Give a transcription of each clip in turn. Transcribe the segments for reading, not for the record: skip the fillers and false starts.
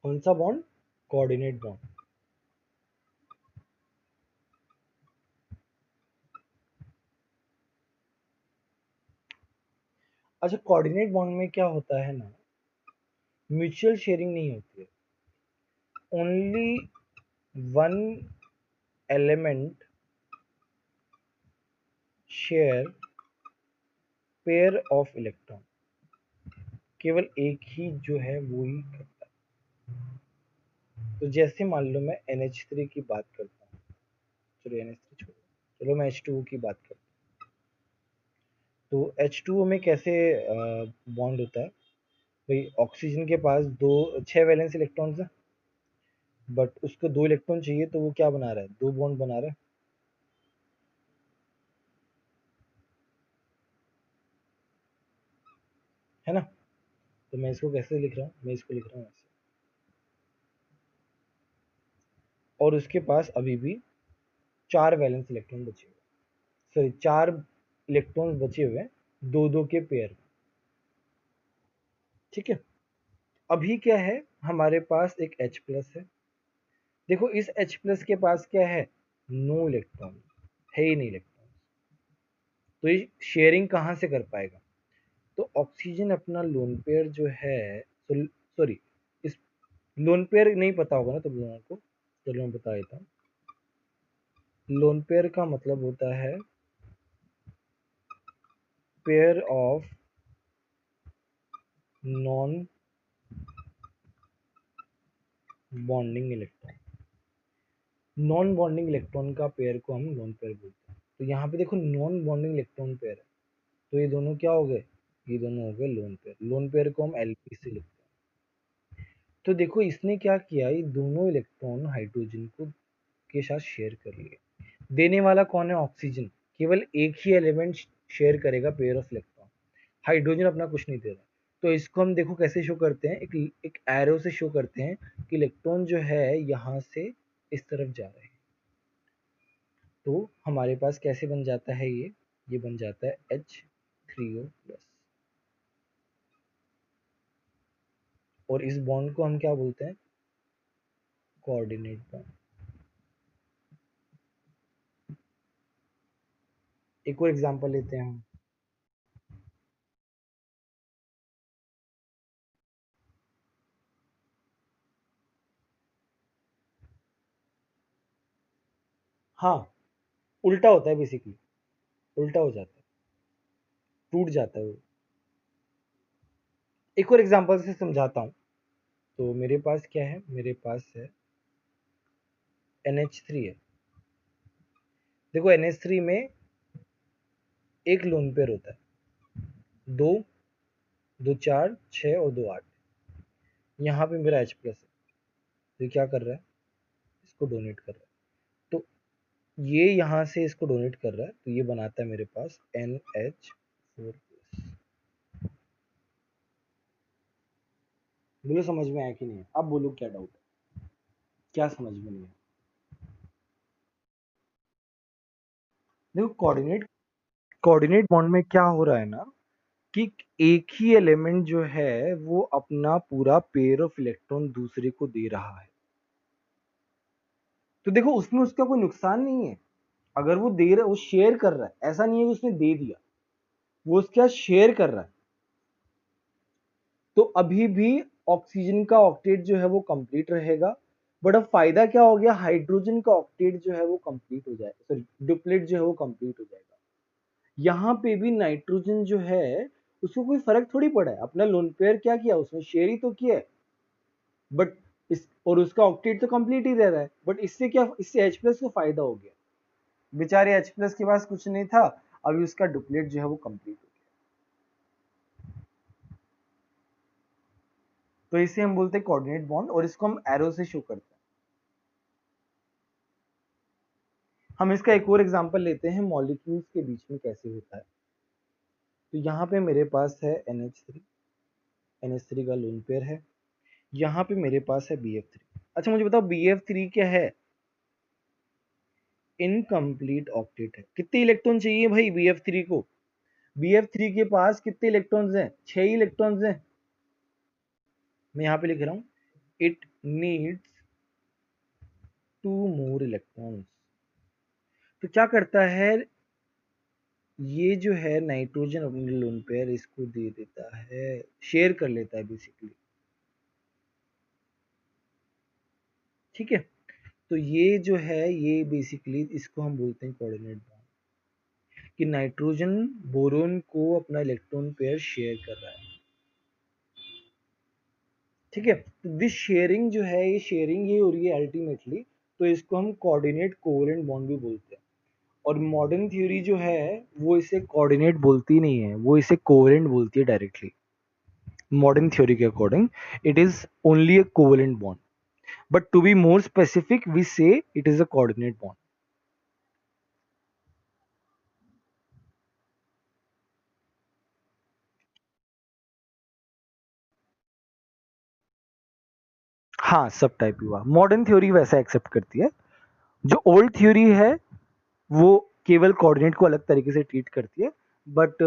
कौन सा bond? Coordinate bond. अच्छा, कोऑर्डिनेट बॉन्ड में क्या होता है ना, म्यूचुअल शेयरिंग नहीं होती है, only one element share pair of electron, केवल एक ही जो है वो ही करता है। तो जैसे मान लो मैं NH3 की बात करता हूँ, चलो NH3 छोड़ो, चलो मैं H2O की बात करता हूँ। तो H2O में कैसे बॉन्ड होता है भाई? ऑक्सीजन के पास दो 6 वैलेंस इलेक्ट्रॉन्स हैं, बट उसको 2 इलेक्ट्रॉन चाहिए, तो वो क्या बना रहा है? 2 बॉन्ड बना रहा है ना? तो मैं इसको कैसे लिख रहा हूँ? मैं इसको लिख रहा हूँ ऐसे, और उसके पास अभी भी 4 वैलेंस इलेक्ट्रॉन बचे हुए, सॉरी 4 इलेक्ट्रॉन्स बचे हुए हैं, 2-2 के पेयर। ठीक है, अभी क्या है, हमारे पास एक H+ है। देखो इस H+ के पास क्या है? नो इलेक्ट्रॉन, है ही नहीं इलेक्ट्रॉन। तो ये शेयरिंग कहाँ से कर पाएगा? तो ऑक्सीजन अपना लोन पेयर जो है, सॉरी, इस लोन पेयर नहीं पता होगा ना तुम लोगों को, चलो मैं बता देता हूँ। लोन पेयर का मतलब होता है pair of non bonding electron. Non bonding electron का पेयर को हम लोन पेयर बोलते हैं। तो यहाँ पे देखो नॉन बॉन्डिंग इलेक्ट्रॉन पेयर है, तो ये दोनों क्या हो गए? ये दोनों हो गए लोन पेयर। लोन पेयर को हम LP से लिखते हैं। तो देखो इसने क्या किया, ये दोनों इलेक्ट्रॉन हाइड्रोजन को के साथ शेयर कर लिए। देने वाला कौन है? ऑक्सीजन। केवल एक ही एलिमेंट शेयर करेगा पेयर ऑफ इलेक्ट्रॉन, हाइड्रोजन अपना कुछ नहीं दे रहा। तो इसको हम देखो कैसे शो करते हैं, एक एरो से शो करते हैं कि इलेक्ट्रॉन जो है यहाँ से इस तरफ जा रहे हैं। तो हमारे पास कैसे बन जाता है ये बन जाता है H3O+। और इस बॉन्ड को हम क्या बोलते हैं? Coordinate bond. एक और एग्जांपल लेते हैं हम। हाँ, उल्टा होता है बेसिकली, उल्टा हो जाता है, टूट जाता है वो। एक और एग्जांपल से समझाता हूँ। तो मेरे पास क्या है? मेरे पास है NH3 है। देखो NH3 में एक लोन पेयर होता है, दो, 2 4 6 और 2 8। यहाँ पे मेरा H+ है, तो ये क्या कर रहा है? इसको डोनेट कर रहा है। तो ये यहाँ से इसको डोनेट कर रहा है, तो ये बनाता है मेरे पास NH4+। बोलो समझ में आया कि नहीं? अब बोलो क्या डाउट है, क्या समझ में नहीं है? देखो कोऑर्डिनेट बॉन्ड में क्या हो रहा है ना, कि एक ही एलिमेंट जो है वो अपना पूरा पेयर ऑफ इलेक्ट्रॉन दूसरे को दे रहा है। तो देखो उसमें उसका कोई नुकसान नहीं है, अगर वो दे रहा, वो शेयर कर रहा है, ऐसा नहीं है कि उसने दे दिया, वो उसका शेयर कर रहा है। तो अभी भी ऑक्सीजन का ऑक्टेट जो है वो कंप्लीट रहेगा। बट अब फायदा क्या हो गया? हाइड्रोजन का ऑक्टेट जो है वो कंप्लीट हो जाएगा, सॉरी डुप्लेट जो है वो कंप्लीट हो जाएगा। यहाँ पे भी नाइट्रोजन जो है उसको कोई फर्क थोड़ी पड़ा है, अपना लोन पेयर क्या किया, उसने शेयर ही तो किया है। बट इस और उसका ऑक्टेट तो कंप्लीट ही रह रहा है, बट इससे क्या, इससे H+ को फायदा हो गया। बेचारे H+ के पास कुछ नहीं था, अभी उसका डुप्लेट जो है वो कंप्लीट हो गया। तो इसे हम बोलते हैं कोऑर्डिनेट बॉन्ड, और इसको हम एरो से शो करते हैं। हम इसका एक और एग्जांपल लेते हैं, मॉलिक्यूल्स के बीच में कैसे होता है। तो यहाँ पे मेरे पास है NH3 का लोन पेयर है, यहाँ पे मेरे पास है BF3। अच्छा मुझे बताओ BF3 क्या है? इनकम्प्लीट ऑक्टेट है। कितने इलेक्ट्रॉन चाहिए भाई BF3 को? BF3 के पास कितने इलेक्ट्रॉन्स हैं? 6 इलेक्ट्रॉन्स हैं। मैं यहाँ पे लिख रहा हूँ, it needs two more electrons. तो क्या करता है, ये जो है नाइट्रोजन अपने लोन पेयर इसको दे देता है, शेयर कर लेता है बेसिकली। ठीक है, तो ये जो है ये बेसिकली इसको हम बोलते हैं कोऑर्डिनेट बॉन्ड, कि नाइट्रोजन बोरोन को अपना इलेक्ट्रॉन पेयर शेयर कर रहा है। ठीक है, तो दिस शेयरिंग जो है, ये शेयरिंग ये हो रही है अल्टीमेटली, तो इसको हम कोऑर्डिनेट कोवेलेंट बॉन्ड भी बोलते हैं। और मॉडर्न थ्योरी जो है वो इसे कोऑर्डिनेट बोलती नहीं है, वो इसे कोवेलेंट बोलती है डायरेक्टली। मॉडर्न थ्योरी के according it is only a covalent bond, but to be more specific we say it is a coordinate bond. हाँ, सब टाइप हुआ, मॉडर्न थ्योरी वैसा एक्सेप्ट करती है। जो ओल्ड थ्योरी है वो केवल कोऑर्डिनेट को अलग तरीके से ट्रीट करती है, बट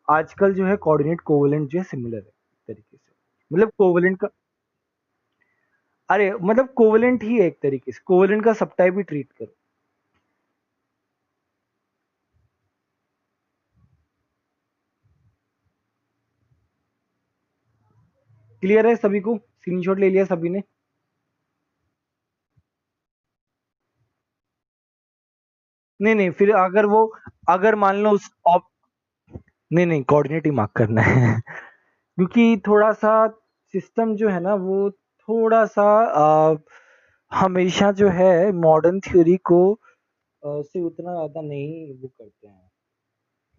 आजकल जो है कोऑर्डिनेट कोवेलेंट जो है सिमिलर है एक तरीके से, मतलब कोवेलेंट का, अरे मतलब कोवेलेंट ही है एक तरीके से, कोवेलेंट का सब टाइप ही ट्रीट करो। क्लियर है सभी को, स्क्रीनशॉट ले लिया सभी ने? नहीं नहीं, फिर अगर वो, अगर मान लो उस नहीं नहीं, कोऑर्डिनेट ही मार्क करना है क्योंकि थोड़ा सा सिस्टम जो है ना वो थोड़ा सा हमेशा जो है मॉडर्न थ्योरी को से उतना ज़्यादा नहीं वो करते हैं,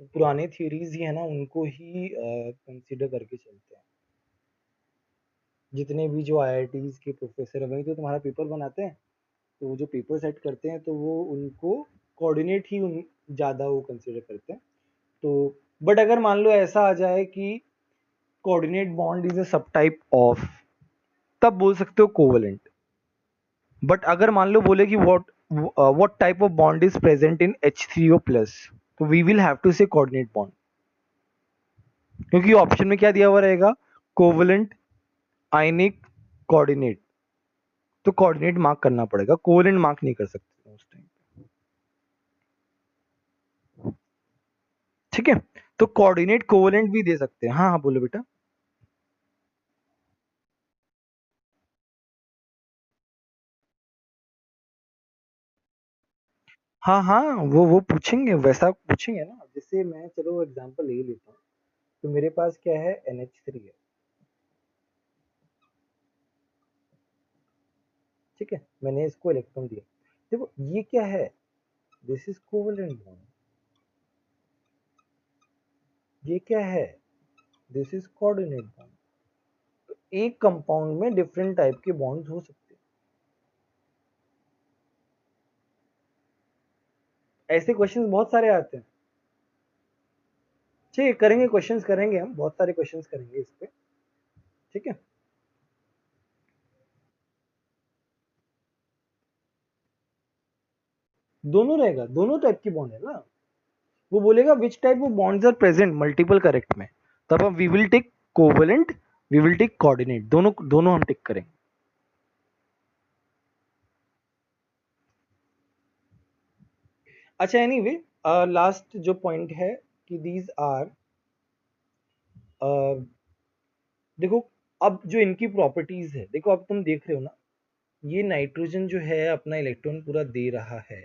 तो पुराने थ्योरीज ही है ना उनको ही कंसिडर करके चलते हैं। जितने भी जो आईआईटीज के प्रोफेसर है वही तो तुम्हारा पेपर बनाते हैं, तो वो जो पेपर सेट करते हैं तो वो उनको कोऑर्डिनेट ही उन ज़्यादा वो कंसिडर करते हैं। तो बट अगर मान लो ऐसा आ जाए कि कोऑर्डिनेट बॉन्ड इज अ सब टाइप ऑफ, तब बोल सकते हो कोवेलेंट। बट अगर मान लो बोले कि what type of bond is present in H3O plus, तो वी विल हैव टू से कोऑर्डिनेट बॉन्ड, क्योंकि ऑप्शन में क्या दिया हुआ रहेगा, कोवेलेंट, आयनिक, कोऑर्डिनेट, तो कोऑर्डिनेट मार्क करना पड़ेगा, कोवेलेंट मार्क नहीं कर सकते उस टाइम। ठीक है, तो कोऑर्डिनेट कोवेलेंट भी दे सकते हैं। हाँ हाँ बोलो बेटा। हाँ हाँ, वो पूछेंगे, वैसा पूछेंगे ना, जैसे मैं चलो एग्जांपल ले ही लेता हूँ। तो मेरे पास क्या है, NH3 है। ठीक है, मैंने इसको इलेक्ट्रॉन दिया। देखो ये क्या है, दिस इज कोवेलेंट बॉन्ड। ये क्या है, दिस इज कोऑर्डिनेट बॉन्ड। तो एक कंपाउंड में डिफरेंट टाइप के बॉन्ड्स हो सकते हैं, ऐसे क्वेश्चंस बहुत सारे आते हैं। ठीक है, करेंगे क्वेश्चंस, करेंगे हम बहुत सारे क्वेश्चंस करेंगे इस पे। ठीक है, दोनों रहेगा, दोनों टाइप की बॉन्ड है ना। वो बोलेगा which type of bonds are present multiple correct में, तब हम we will take covalent, we will take coordinate, दोनों दोनों हम टिक करेंगे। अच्छा एनीवे, लास्ट जो पॉइंट है कि दीज आर, देखो अब जो इनकी प्रॉपर्टीज है, देखो अब तुम देख रहे हो ना, ये नाइट्रोजन जो है अपना इलेक्ट्रॉन पूरा दे रहा है।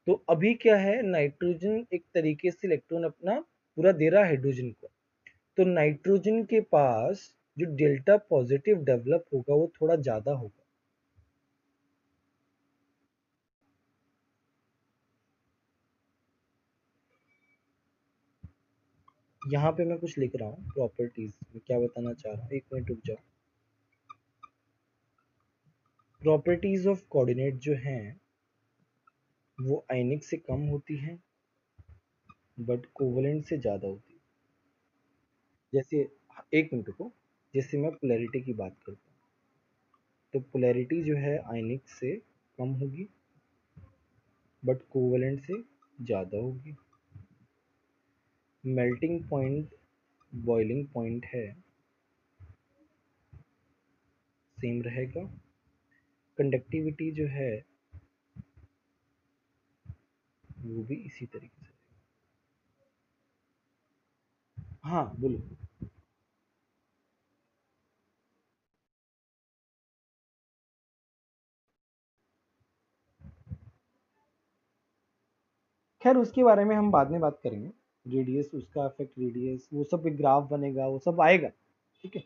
तो अभी क्या है, नाइट्रोजन एक तरीके से इलेक्ट्रॉन अपना पूरा दे रहा है हाइड्रोजन को। तो नाइट्रोजन के पास जो डेल्टा पॉजिटिव डेवलप होगा वो थोड़ा ज्यादा होगा। यहाँ पे मैं कुछ लिख रहा हूँ प्रॉपर्टीज में, क्या बताना चाह रहा हूँ, एक मिनट रुक जाओ। प्रॉपर्टीज ऑफ कोऑर्डिनेट जो हैं वो आयनिक से कम होती हैं, बट कोवेलेंट से ज्यादा होती है। जैसे, एक मिनट रुको, जैसे मैं पोलैरिटी की बात करता हूँ, तो पोलैरिटी जो है आयनिक से कम होगी, बट कोवेलेंट से ज़्यादा होगी। मेल्टिंग पॉइंट, बॉइलिंग पॉइंट है सेम रहेगा। कंडक्टिविटी जो है वो भी इसी तरीके से। हाँ बोलो। खैर उसके बारे में हम बाद में बात करेंगे। रेडियस, उसका इफेक्ट रेडियस, वो सब एक ग्राफ बनेगा, वो सब आएगा, ठीक है,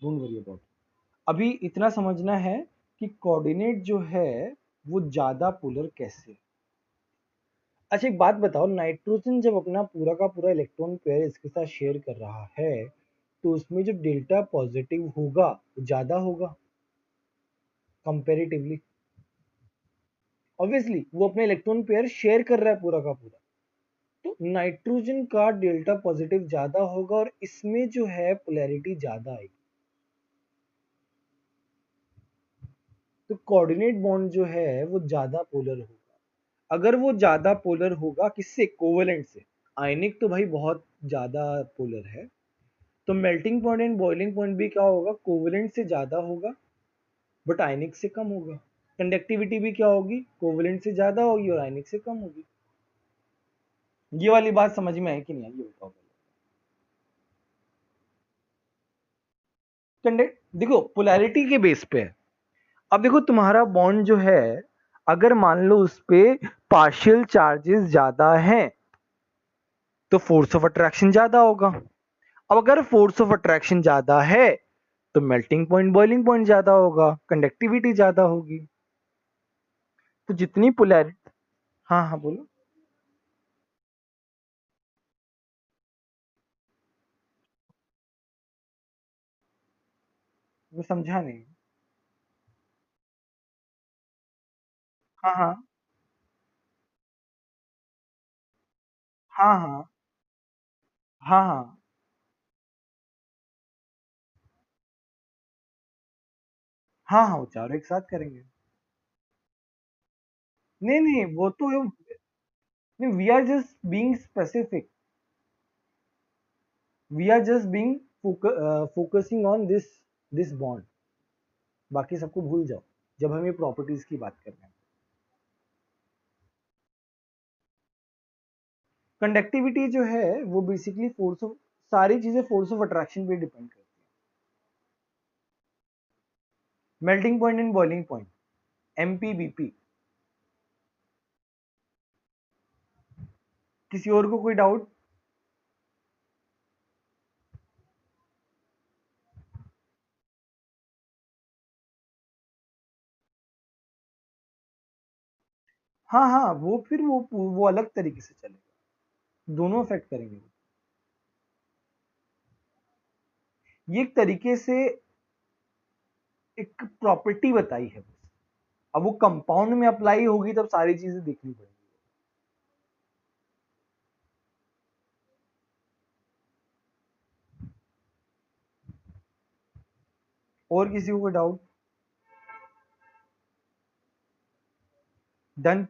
डोंट वरी अबाउट। अभी इतना समझना है कि कोऑर्डिनेट जो है वो ज्यादा पोलर कैसे। अच्छा एक बात बताओ, नाइट्रोजन जब अपना पूरा का पूरा इलेक्ट्रॉन पेयर इसके साथ शेयर कर रहा है तो उसमें जो डेल्टा पॉजिटिव होगा वो ज्यादा होगा कंपेरेटिवली। ऑब्वियसली वो अपने इलेक्ट्रॉन पेयर शेयर कर रहा है पूरा का पूरा, तो नाइट्रोजन का डेल्टा पॉजिटिव ज्यादा होगा और इसमें जो है पोलैरिटी ज्यादा आएगी। तो कोऑर्डिनेट बॉन्ड जो है वो ज्यादा पोलर होगा। अगर वो ज्यादा पोलर होगा किससे, कोवेलेंट से। आयनिक तो भाई बहुत ज्यादा पोलर है, तो melting point and boiling point भी क्या होगा, कोवेलेंट से ज्यादा होगा बट आयनिक से कम होगा। कंडक्टिविटी भी क्या होगी, कोवेलेंट से ज्यादा होगी और आयनिक से कम होगी। ये वाली बात समझ में आई कि नहीं आई, ये बताओ पहले। कंडक्ट देखो पोलैरिटी के बेस पे है। अब देखो तुम्हारा बॉन्ड जो है, अगर मान लो उस पे पार्शियल चार्जेस ज्यादा हैं तो फोर्स ऑफ अट्रैक्शन ज्यादा होगा। अब अगर फोर्स ऑफ अट्रैक्शन ज्यादा है तो मेल्टिंग पॉइंट बॉइलिंग पॉइंट ज्यादा होगा, कंडक्टिविटी ज्यादा होगी। तो जितनी पोलैरिटी, हाँ हाँ बोलो। मैं समझा नहीं। हाँ हाँ हाँ हाँ हाँ हाँ हाँ हाँ, वो चारों एक साथ करेंगे। नहीं नहीं वो तो, we are just being specific, we are just being focusing on this bond. बाकी सबको भूल जाओ जब हम ये प्रॉपर्टीज की बात कर रहे हैं। कंडक्टिविटी जो है वो बेसिकली फोर्स ऑफ, सारी चीजें फोर्स ऑफ अट्रैक्शन पे डिपेंड करती है। Melting point and boiling point, MP BP. किसी और को कोई डाउट? हाँ हाँ वो फिर वो अलग तरीके से चलेगा, दोनों अफेक्ट करेंगे। ये एक तरीके से एक प्रॉपर्टी बताई है बस। अब वो कंपाउंड में अप्लाई होगी तब सारी चीजें देखनी पड़ेगी। और किसी को कोई डाउट? डन।